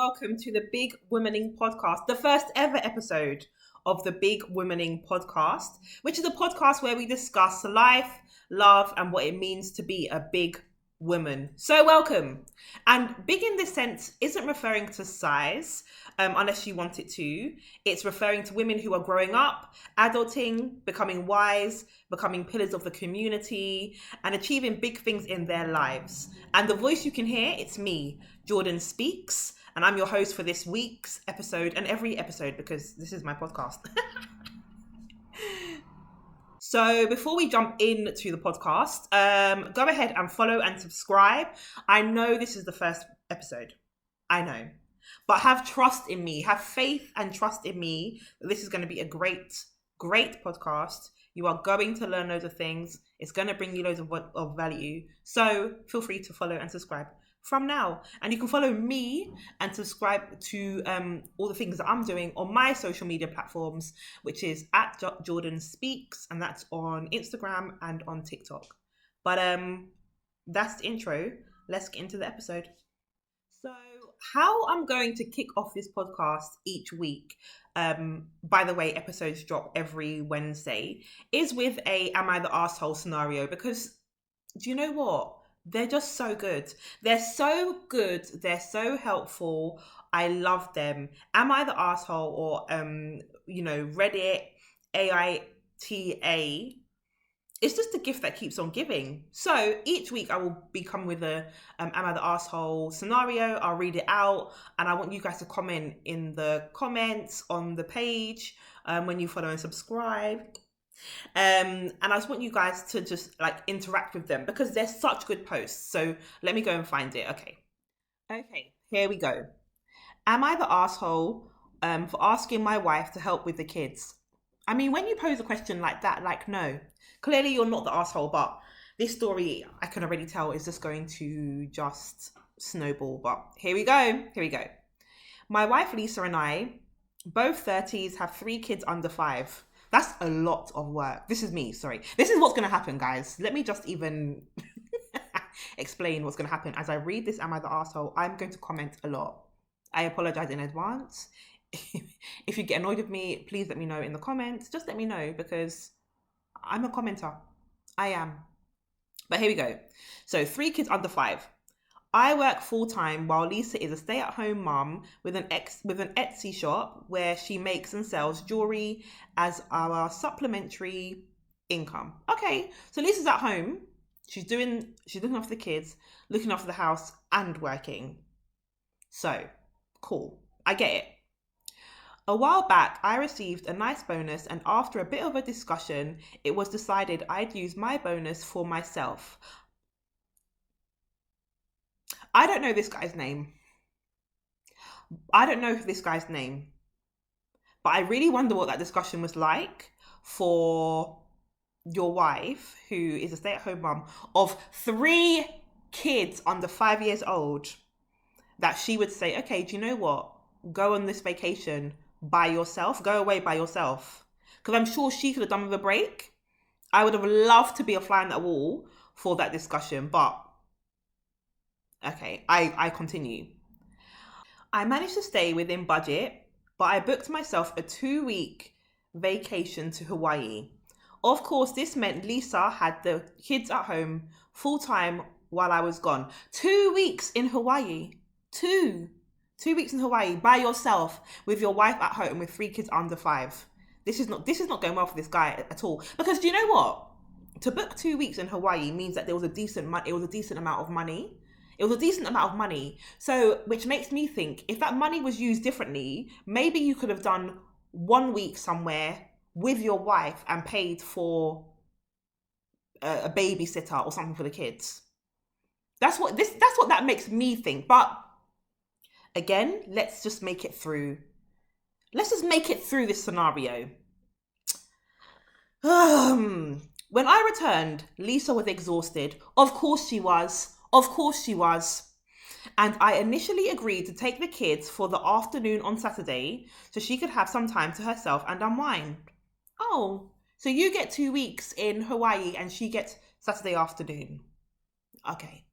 welcome to the Big Womening Podcast, the first ever episode of the Big Womening Podcast, which is a podcast where we discuss life, love, and what it means to be a big woman. So welcome. And big in this sense isn't referring to size, unless you want it to. It's referring to women who are growing up, adulting, becoming wise, becoming pillars of the community, and achieving big things in their lives. And the voice you can hear, it's me, Jordan Speaks, and I'm your host for this week's episode and every episode because this is my podcast. So before we jump into the podcast, go ahead and follow and subscribe. I know this is the first episode. I know. But have trust in me. Have faith and trust in me that this is going to be a great podcast. You are going to learn loads of things. It's going to bring you loads of value. So feel free to follow and subscribe from now. And you can follow me and subscribe to all the things that I'm doing on my social media platforms, which is at Jordan Speaks, and that's on Instagram and on TikTok. But that's the intro. Let's get into the episode. So how I'm going to kick off this podcast each week, by the way, episodes drop every Wednesday, is with a Am I the Arsehole scenario, because do you know what? They're just so good. They're so good. They're so helpful. I love them. Am I the Arsehole, or Reddit, AITA? It's just a gift that keeps on giving. So each week I will come with a Am I the Arsehole scenario. I'll read it out, and I want you guys to comment in the comments on the page when you follow and subscribe. And I just want you guys to just interact with them because they're such good posts. So let me go and find it. Okay, here we go. Am I the arsehole for asking my wife to help with the kids? I mean, when you pose a question like that, no, clearly you're not the arsehole, but this story, I can already tell, is just going to just snowball. But here we go. My wife Lisa and I, both 30s, have 3 kids under 5. That's a lot of work. This is me, sorry. This is what's going to happen, guys. Let me just even explain what's going to happen. As I read this Am I the Arsehole, I'm going to comment a lot. I apologize in advance. If you get annoyed with me, please let me know in the comments. Just let me know because I'm a commenter. I am. But here we go. So 3 kids under 5. I work full-time while Lisa is a stay-at-home mum with an Etsy shop where she makes and sells jewelry as our supplementary income. Okay, so Lisa's at home. She's looking after the kids, looking after the house, and working. So, cool. I get it. A while back, I received a nice bonus, and after a bit of a discussion, it was decided I'd use my bonus for myself. I don't know this guy's name. But I really wonder what that discussion was like for your wife, who is a stay-at-home mum of 3 kids under 5 years old, that she would say, okay, do you know what? Go on this vacation by yourself. Go away by yourself. Because I'm sure she could have done with a break. I would have loved to be a fly on that wall for that discussion, but okay, I continue. I managed to stay within budget, but I booked myself a 2-week vacation to Hawaii. Of course, this meant Lisa had the kids at home full-time while I was gone. 2 weeks in Hawaii. 2 weeks in Hawaii by yourself with your wife at home with 3 kids under 5. This is not going well for this guy at all. Because do you know what? To book 2 weeks in Hawaii means that it was a decent amount of money. It was a decent amount of money. So, which makes me think, if that money was used differently, maybe you could have done 1 week somewhere with your wife and paid for a babysitter or something for the kids. That's what that makes me think. But again, let's just make it through. Let's just make it through this scenario. When I returned, Lisa was exhausted. Of course she was. And I initially agreed to take the kids for the afternoon on Saturday so she could have some time to herself and unwind. Oh, so you get 2 weeks in Hawaii and she gets Saturday afternoon. Okay,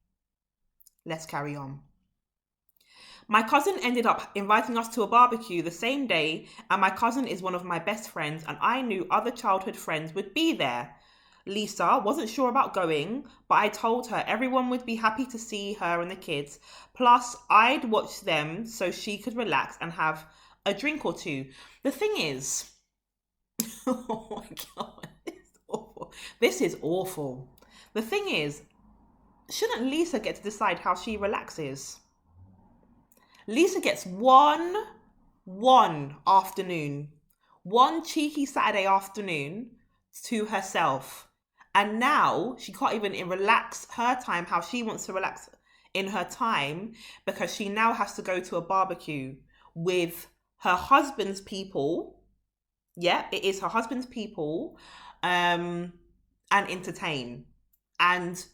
let's carry on. My cousin ended up inviting us to a barbecue the same day, and my cousin is one of my best friends, and I knew other childhood friends would be there. Lisa wasn't sure about going, but I told her everyone would be happy to see her and the kids. Plus, I'd watch them so she could relax and have a drink or two. The thing is, oh my God, it's awful. This is awful. The thing is, shouldn't Lisa get to decide how she relaxes? Lisa gets one afternoon, one cheeky Saturday afternoon to herself. And now she can't even relax her time how she wants to relax in her time, because she now has to go to a barbecue with her husband's people. Yeah, it is her husband's people, and entertain and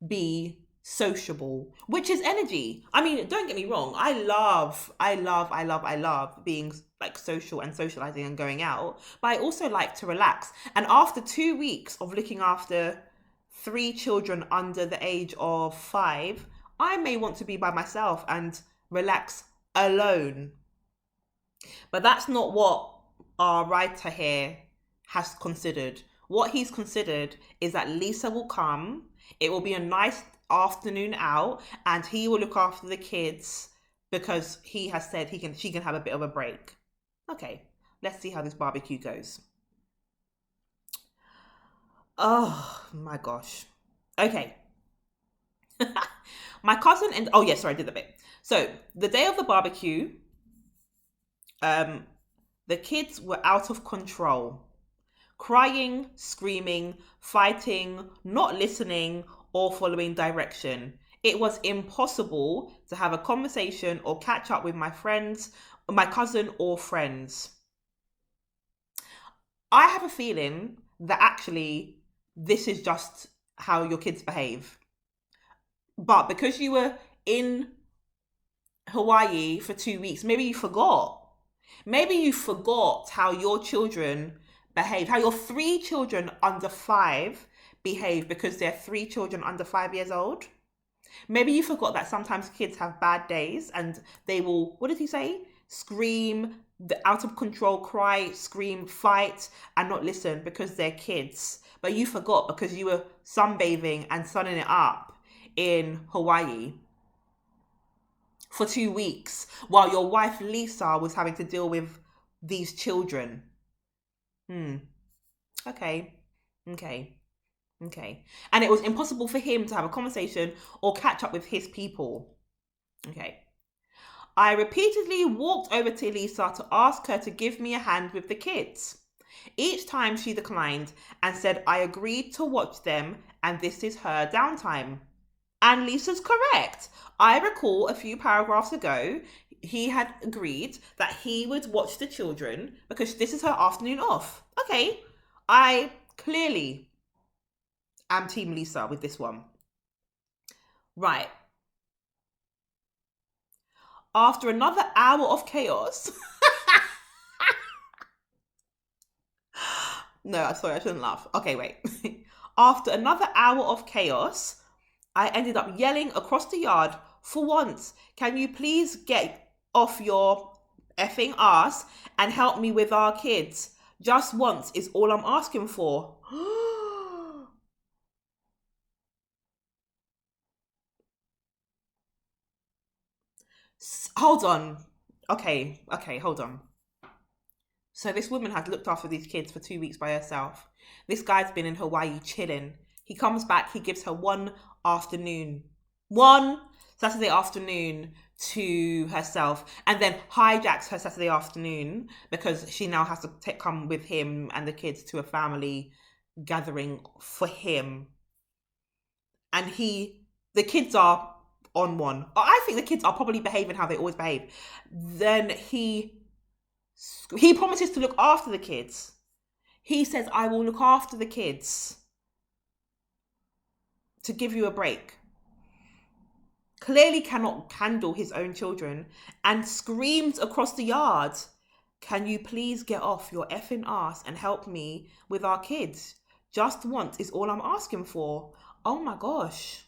be sociable, which is energy. I mean, don't get me wrong. I love being like social and socializing and going out, but I also like to relax. And after 2 weeks of looking after 3 children under the age of 5, I may want to be by myself and relax alone. But that's not what our writer here has considered. What he's considered is that Lisa will come. It will be a nice afternoon out, and he will look after the kids because he has said she can have a bit of a break. Okay, let's see how this barbecue goes. Oh my gosh. Okay. My cousin and I did the bit. So the day of the barbecue, the kids were out of control, crying, screaming, fighting, not listening, or following direction. It was impossible to have a conversation or catch up with my cousin or friends. I have a feeling that actually this is just how your kids behave. But because you were in Hawaii for 2 weeks, maybe you forgot. Maybe you forgot how your children behave, how your 3 children under 5 behave, because they're 3 children under 5 years old. Maybe you forgot that sometimes kids have bad days and they will, what did he say? Scream, out of control, cry, scream, fight, and not listen because they're kids. But you forgot because you were sunbathing and sunning it up in Hawaii for 2 weeks while your wife Lisa was having to deal with these children. Okay. And it was impossible for him to have a conversation or catch up with his people. Okay. I repeatedly walked over to Lisa to ask her to give me a hand with the kids. Each time she declined and said I agreed to watch them and this is her downtime. And Lisa's correct. I recall a few paragraphs ago, he had agreed that he would watch the children because this is her afternoon off. Okay, I clearly am Team Lisa with this one. Right. After another hour of chaos. No, sorry, I shouldn't laugh. Okay, wait. After another hour of chaos, I ended up yelling across the yard, for once, can you please get off your effing ass and help me with our kids? Just once is all I'm asking for. Hold on. Okay, hold on. So this woman has looked after these kids for 2 weeks by herself. This guy's been in Hawaii chilling. He comes back, he gives her one Saturday afternoon to herself, and then hijacks her Saturday afternoon because she now has to come with him and the kids to a family gathering for him. And the kids are on one. I think the kids are probably behaving how they always behave. Then he promises to look after the kids. He says, I will look after the kids to give you a break. Clearly cannot handle his own children and screams across the yard, can you please get off your effing ass and help me with our kids? Just once is all I'm asking for. Oh my gosh.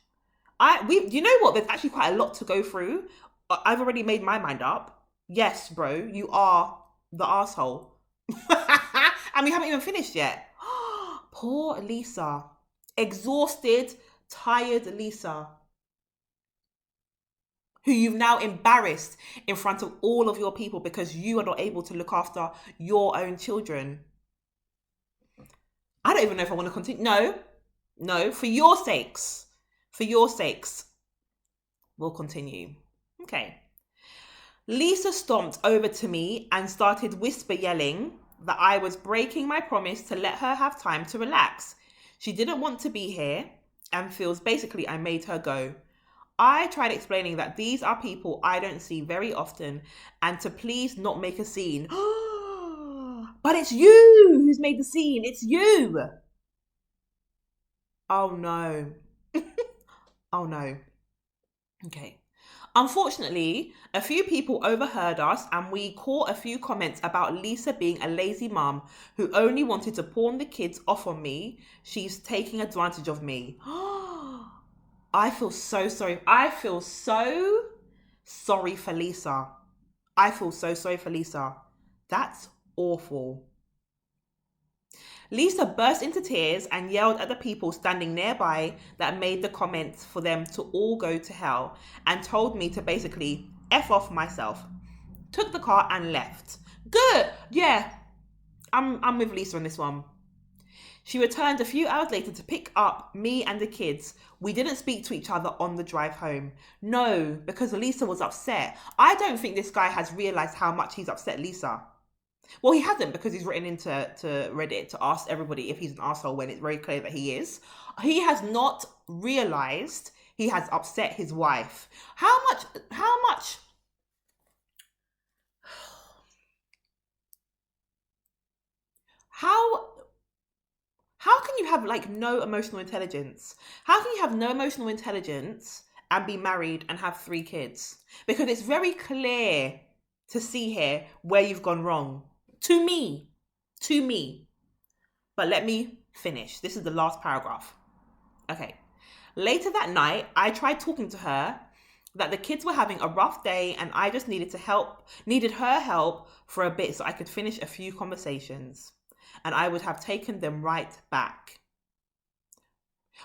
You know what? There's actually quite a lot to go through I've already made my mind up. Yes, bro, you are the asshole. And we haven't even finished yet. Poor Lisa. Exhausted, tired Lisa, who you've now embarrassed in front of all of your people because you are not able to look after your own children. I don't even know if I want to continue. No, for your sakes, we'll continue. Okay. Lisa stomped over to me and started whisper yelling that I was breaking my promise to let her have time to relax. She didn't want to be here and feels basically I made her go. I tried explaining that these are people I don't see very often and to please not make a scene. But it's you who's made the scene. It's you. Oh no. Oh no. Okay. Unfortunately, a few people overheard us and we caught a few comments about Lisa being a lazy mum who only wanted to pawn the kids off on me. She's taking advantage of me. I feel so sorry. I feel so sorry for Lisa. I feel so sorry for Lisa. That's awful. Lisa burst into tears and yelled at the people standing nearby that made the comments for them to all go to hell and told me to basically F off myself. Took the car and left. Good. Yeah. I'm with Lisa on this one. She returned a few hours later to pick up me and the kids. We didn't speak to each other on the drive home. No, because Lisa was upset. I don't think this guy has realised how much he's upset Lisa. Well, he hasn't, because he's written into Reddit to ask everybody if he's an asshole when it's very clear that he is. He has not realised he has upset his wife. How much how can you have like no emotional intelligence? How can you have no emotional intelligence and be married and have 3 kids? Because it's very clear to see here where you've gone wrong. To me. But let me finish. This is the last paragraph. Okay. Later that night, I tried talking to her that the kids were having a rough day and I just needed her help for a bit so I could finish a few conversations. And I would have taken them right back.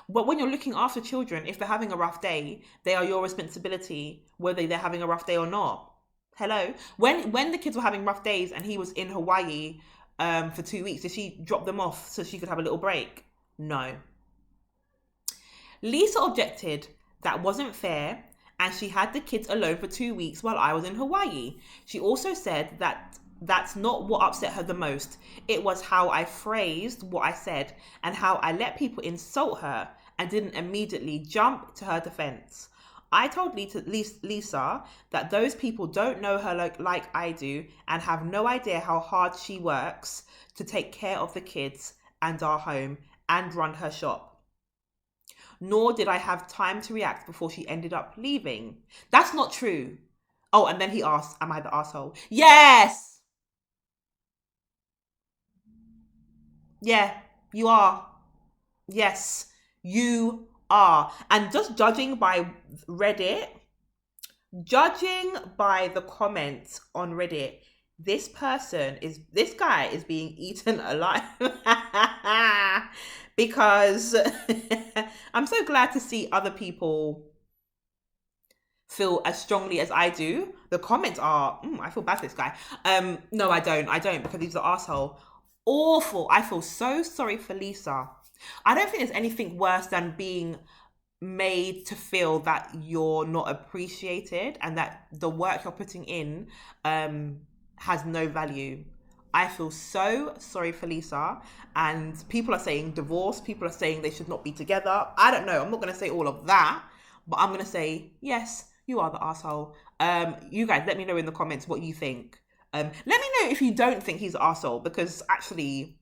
But when you're looking after children, if they're having a rough day, they are your responsibility, whether they're having a rough day or not. Hello? When the kids were having rough days and he was in Hawaii for 2 weeks, did she drop them off so she could have a little break? No. Lisa objected that wasn't fair and she had the kids alone for 2 weeks while I was in Hawaii. She also said that that's not what upset her the most. It was how I phrased what I said and how I let people insult her and didn't immediately jump to her defense. I told Lisa that those people don't know her like I do and have no idea how hard she works to take care of the kids and our home and run her shop. Nor did I have time to react before she ended up leaving. That's not true. Oh, and then he asked, am I the asshole? Yes! Yeah, you are. Yes, you are. And just judging by Reddit, judging by the comments on Reddit, this guy is being eaten alive. Because I'm so glad to see other people feel as strongly as I do. The comments are, I feel bad for this guy. No, I don't, because he's the asshole. Awful. I feel so sorry for Lisa. I don't think there's anything worse than being made to feel that you're not appreciated and that the work you're putting in has no value. I feel so sorry for Lisa, and people are saying divorce, people are saying they should not be together. I don't know. I'm not going to say all of that, but I'm going to say, yes, you are the asshole. You guys, let me know in the comments what you think. Let me know if you don't think he's an arsehole, because actually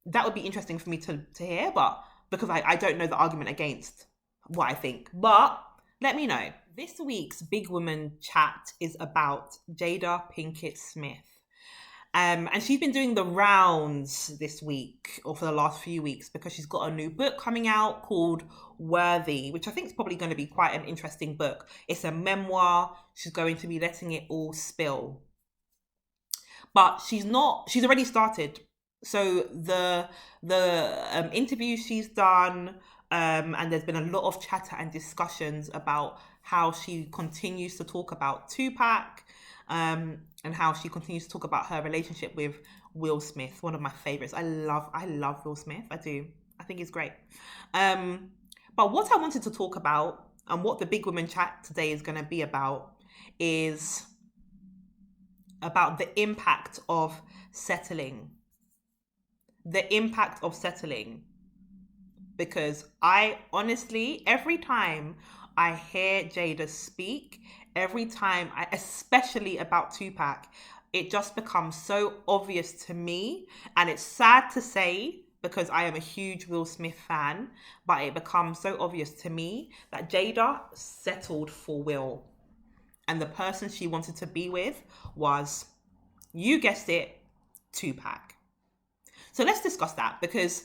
that would be interesting for me to hear, but because I don't know the argument against what I think. But let me know. This week's Big Woman chat is about Jada Pinkett Smith. And she's been doing the rounds this week, or for the last few weeks, because she's got a new book coming out called Worthy, which I think is probably going to be quite an interesting book. It's a memoir. She's going to be letting it all spill. But she's already started. So the interviews she's done, and there's been a lot of chatter and discussions about how she continues to talk about Tupac, and how she continues to talk about her relationship with Will Smith, one of my favorites. I love Will Smith. I do. I think he's great. But what I wanted to talk about, and what the Big Women Chat today is going to be about, is about the impact of settling. The impact of settling. Because I honestly, every time I hear Jada speak, especially about Tupac, it just becomes so obvious to me. And it's sad to say, because I am a huge Will Smith fan, but it becomes so obvious to me that Jada settled for Will. And the person she wanted to be with was, you guessed it, Tupac. So let's discuss that, because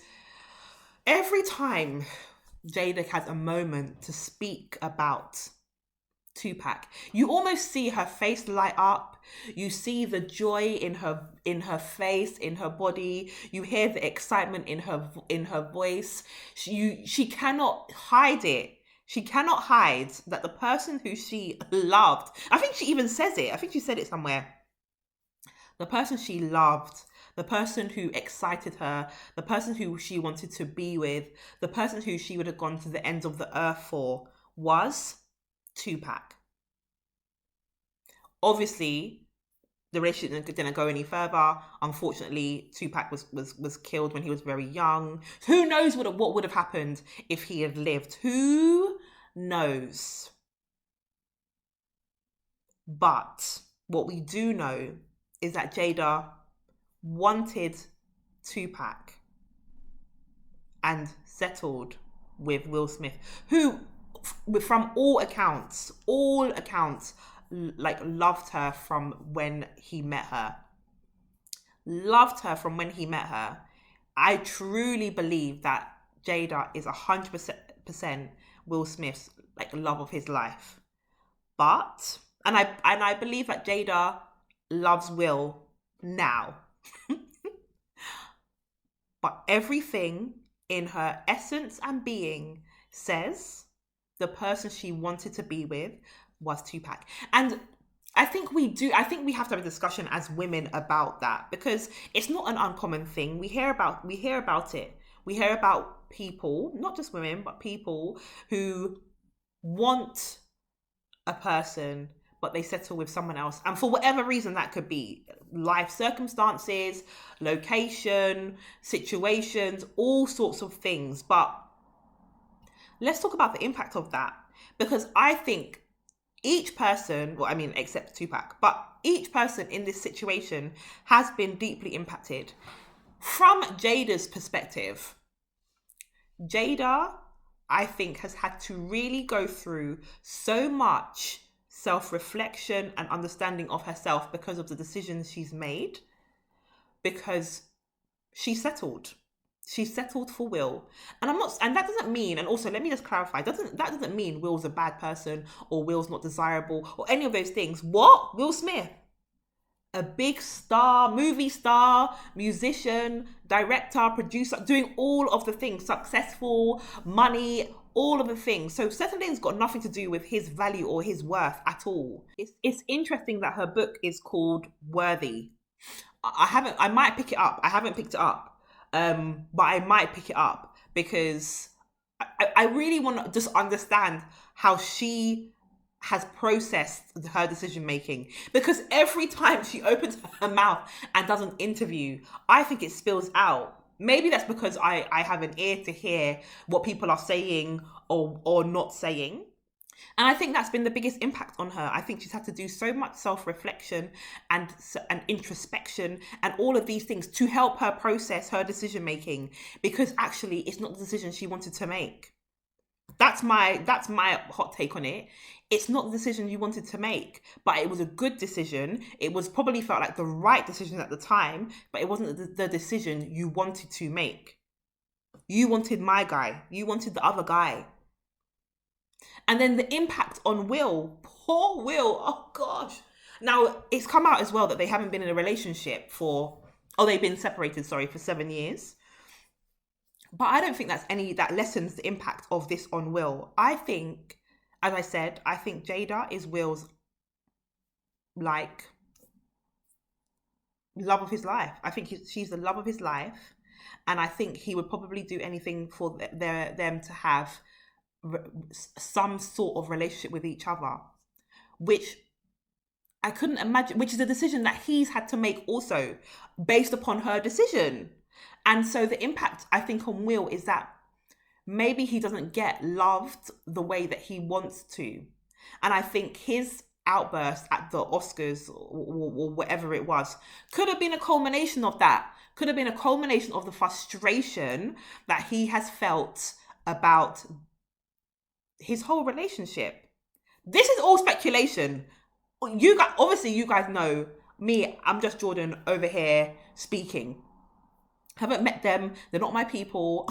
every time Jada has a moment to speak about Tupac, you almost see her face light up. You see the joy in her face, in her body. You hear the excitement in her voice. She cannot hide it. She cannot hide that the person who she loved, I think she even says it. I think she said it somewhere. The person she loved, the person who excited her, the person who she wanted to be with, the person who she would have gone to the ends of the earth for, was Tupac. Obviously, the relationship didn't go any further. Unfortunately, Tupac was killed when he was very young. Who knows what would have happened if he had lived? Who knows? But what we do know is that Jada wanted Tupac and settled with Will Smith, who, from all accounts, like loved her from when he met her. I truly believe that Jada is 100% Will Smith's like love of his life. But I believe that Jada loves Will now. But everything in her essence and being says the person she wanted to be with was Tupac. And I think we have to have a discussion as women about that, because it's not an uncommon thing. We hear about it. We hear about people, not just women, but people who want a person, but they settle with someone else. And for whatever reason that could be, life circumstances, location, situations, all sorts of things. But let's talk about the impact of that, because I think each person, well, I mean, except Tupac, but each person in this situation has been deeply impacted. From Jada's perspective, Jada, I think, has had to really go through so much self-reflection and understanding of herself because of the decisions she's made, because she settled for Will. And that doesn't mean, and also let me just clarify, that doesn't mean Will's a bad person or Will's not desirable or any of those things. What? Will Smith, a big star, movie star, musician, director, producer, doing all of the things, successful, money, all of the things. So settling's got nothing to do with his value or his worth at all. It's interesting that her book is called Worthy. I might pick it up. I haven't picked it up. But I might pick it up because I really want to just understand how she has processed her decision making, because every time she opens her mouth and does an interview, I think it spills out. Maybe that's because I have an ear to hear what people are saying or not saying. And I think that's been the biggest impact on her. I think she's had to do so much self-reflection and introspection and all of these things to help her process her decision making, because actually it's not the decision she wanted to make. That's my hot take on it. It's not the decision you wanted to make, but it was a good decision. It was probably felt like the right decision at the time, but it wasn't the decision you wanted to make. You wanted my guy. You wanted the other guy. And then the impact on Will. Poor Will. Oh gosh. Now, it's come out as well that they haven't been in a relationship they've been separated, for 7 years. But I don't think that lessens the impact of this on Will. I think, as I said, Jada is Will's, like, love of his life. I think she's the love of his life. And I think he would probably do anything for them to have some sort of relationship with each other, which I couldn't imagine, which is a decision that he's had to make also based upon her decision. And so the impact, I think, on Will is that maybe he doesn't get loved the way that he wants to. And I think his outburst at the Oscars or whatever it was could have been a culmination of that. Could have been a culmination of the frustration that he has felt about his whole relationship. This is all speculation. You guys know me. I'm just Jordan over here speaking. Haven't met them. They're not my people.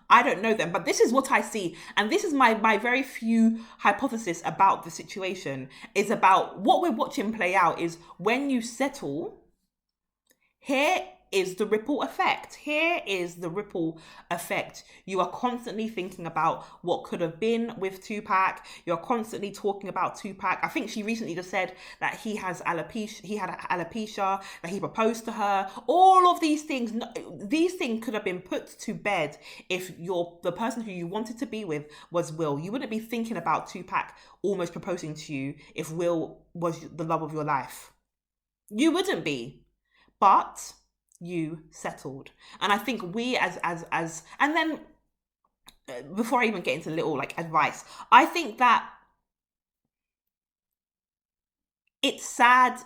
I don't know them, but this is what I see. And this is my very few hypothesis about the situation, is about what we're watching play out is when you settle, here is the ripple effect. Here is the ripple effect. You are constantly thinking about what could have been with Tupac. You're constantly talking about Tupac. I think she recently just said that he had alopecia, that he proposed to her. All of these things could have been put to bed if the person who you wanted to be with was Will. You wouldn't be thinking about Tupac almost proposing to you if Will was the love of your life. You wouldn't be. But you settled. And I think we as and then before I even get into little like advice, I think that it's sad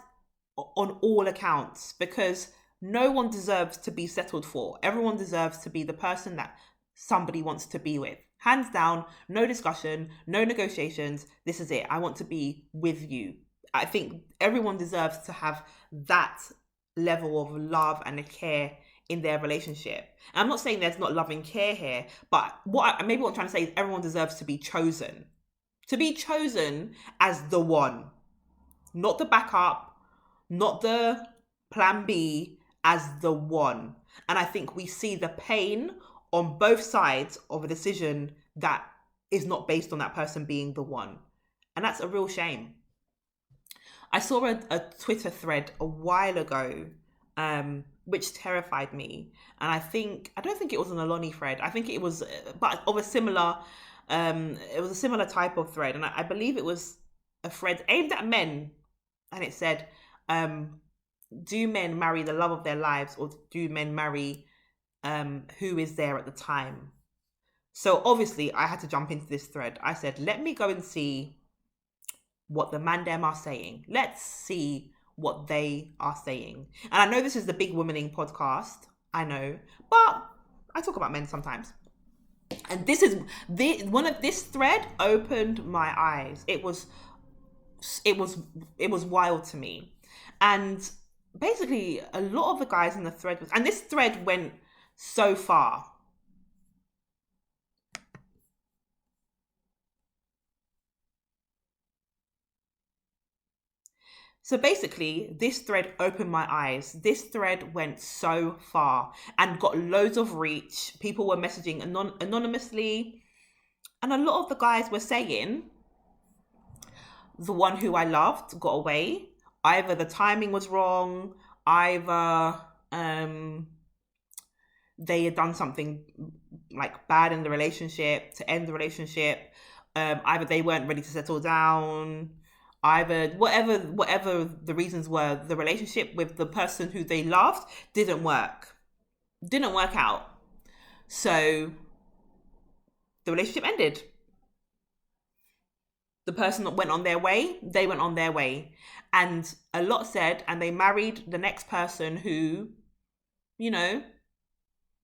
on all accounts because no one deserves to be settled for. Everyone deserves to be the person that somebody wants to be with. Hands down, no discussion, no negotiations. This is it. I want to be with you. I think everyone deserves to have that level of love and care in their relationship. And I'm not saying there's not love and care here, but what I'm trying to say is everyone deserves to be chosen as the one, not the backup, not the plan B, as the one. And I think we see the pain on both sides of a decision that is not based on that person being the one. And that's a real shame. I saw a Twitter thread a while ago, which terrified me. And I don't think it was an Aloni thread. I think it was, but of a similar, it was a similar type of thread. And I believe it was a thread aimed at men. And it said, do men marry the love of their lives, or do men marry who is there at the time? So obviously I had to jump into this thread. I said, let me go and see what the man them are saying. Let's see what they are saying. And I know this is the big womaning podcast, I know, but I talk about men sometimes. And this thread opened my eyes. It was wild to me. And basically a lot of the guys in the thread and this thread went so far. So basically, this thread opened my eyes. This thread went so far and got loads of reach. People were messaging anonymously. And a lot of the guys were saying, the one who I loved got away. Either the timing was wrong, either they had done something like bad in the relationship to end the relationship. Either they weren't ready to settle down. Either whatever the reasons were, the relationship with the person who they loved didn't work out. So the relationship ended. The person that went on their way, they went on their way. And a lot said, and they married the next person who,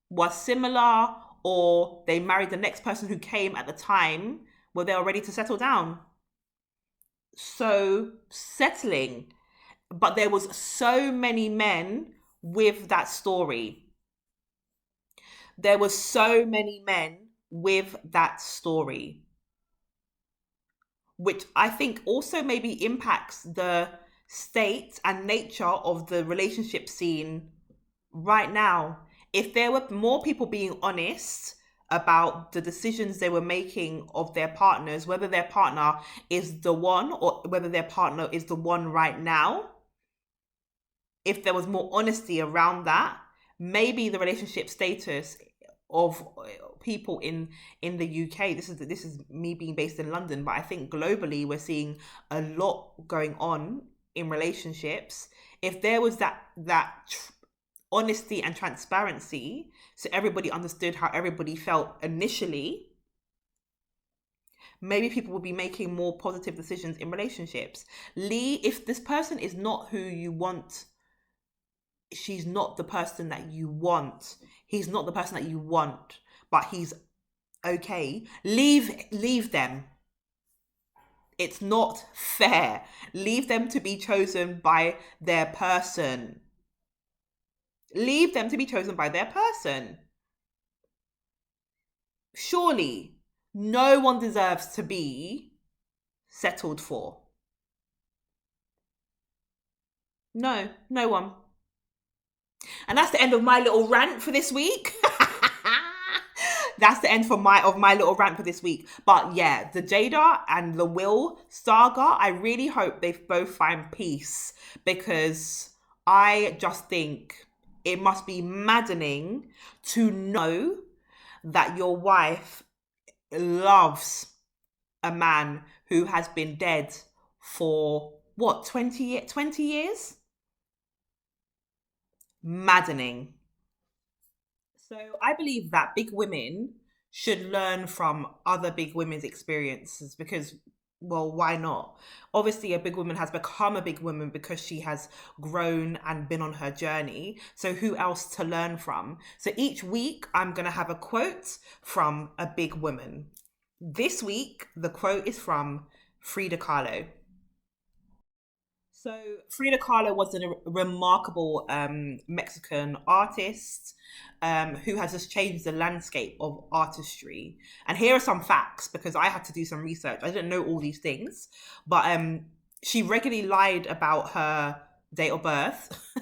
was similar or they married the next person who came at the time where they were ready to settle down. So settling. But there was so many men with that story. There were so many men with that story, which I think also maybe impacts the state and nature of the relationship scene right now. If there were more people being honest about the decisions they were making of their partners, whether their partner is the one or whether their partner is the one right now, if there was more honesty around that, maybe the relationship status of people in the UK, this is me being based in London, but I think globally we're seeing a lot going on in relationships. If there was that honesty and transparency, so everybody understood how everybody felt initially, maybe people will be making more positive decisions in relationships. Lee, if this person is not who you want, she's not the person that you want, he's not the person that you want, but he's okay, leave them. It's not fair. Leave them to be chosen by their person. Leave them to be chosen by their person. Surely no one deserves to be settled for. No one. And that's the end of my little rant for this week. That's the end of my little rant for this week. But yeah, the Jada and the Will saga, I really hope they both find peace, because I just think it must be maddening to know that your wife loves a man who has been dead for, what, 20 years? Maddening. So I believe that big women should learn from other big women's experiences, because, well, why not? Obviously, a big woman has become a big woman because she has grown and been on her journey. So who else to learn from? So each week, I'm going to have a quote from a big woman. This week, the quote is from Frida Kahlo. So Frida Kahlo was a remarkable Mexican artist who has just changed the landscape of artistry. And here are some facts, because I had to do some research. I didn't know all these things, but she regularly lied about her date of birth.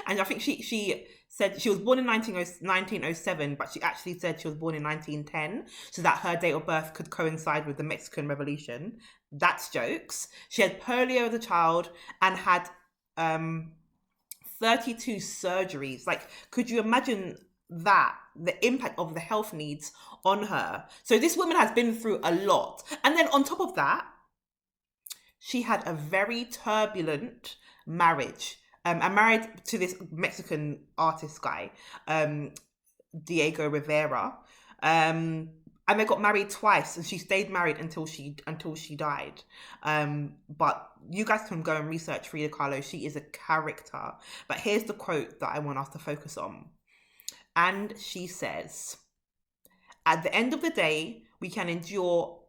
And I think she said she was born in 1907, but she actually said she was born in 1910, so that her date of birth could coincide with the Mexican Revolution. That's jokes. She had polio as a child and had 32 surgeries. Like, could you imagine that? The impact of the health needs on her. So this woman has been through a lot. And then on top of that, she had a very turbulent marriage. I'm married to this Mexican artist guy, Diego Rivera. And they got married twice, and she stayed married until she died. But you guys can go and research Frida Kahlo. She is a character. But here's the quote that I want us to focus on. And she says, "At the end of the day, we can endure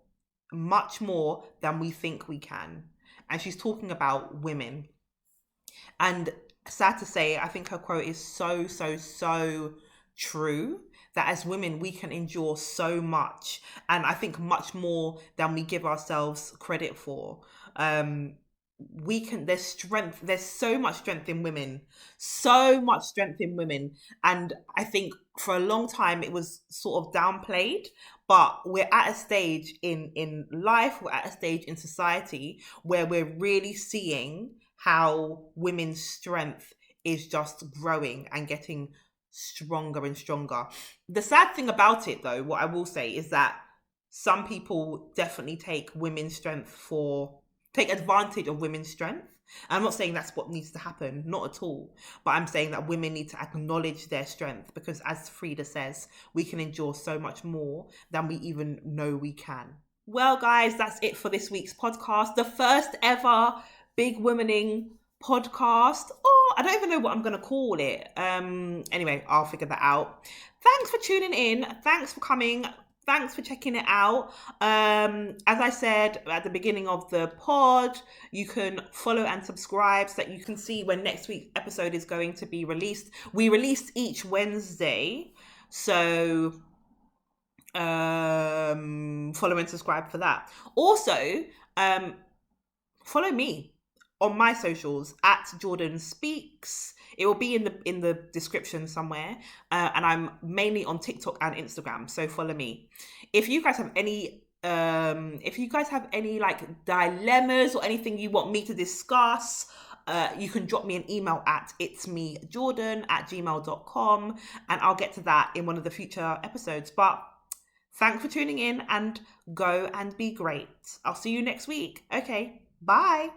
much more than we think we can." And she's talking about women. And sad to say, I think her quote is so true, that as women, we can endure so much. And I think much more than we give ourselves credit for. There's strength. There's so much strength in women. So much strength in women. And I think for a long time, it was sort of downplayed. But we're at a stage in life, we're at a stage in society where we're really seeing how women's strength is just growing and getting stronger and stronger. The sad thing about it, though, what I will say is that some people definitely take advantage of women's strength. I'm not saying that's what needs to happen, not at all. But I'm saying that women need to acknowledge their strength, because as Frida says, we can endure so much more than we even know we can. Well, guys, that's it for this week's podcast. The first ever big womaning podcast. Oh, I don't even know what I'm going to call it. Anyway, I'll figure that out. thanks for tuning in. Thanks for coming. Thanks for checking it out. As I said at the beginning of the pod, you can follow and subscribe so that you can see when next week's episode is going to be released. We release each Wednesday, so follow and subscribe for that. Also, follow me on my socials at Jordan Speaks. It will be in the description somewhere, and I'm mainly on TikTok and Instagram, so follow me. If you guys have any like dilemmas or anything you want me to discuss, you can drop me an email at itsmejordan@gmail.com, and I'll get to that in one of the future episodes. But thanks for tuning in, and go and be great. I'll see you next week. Okay, bye.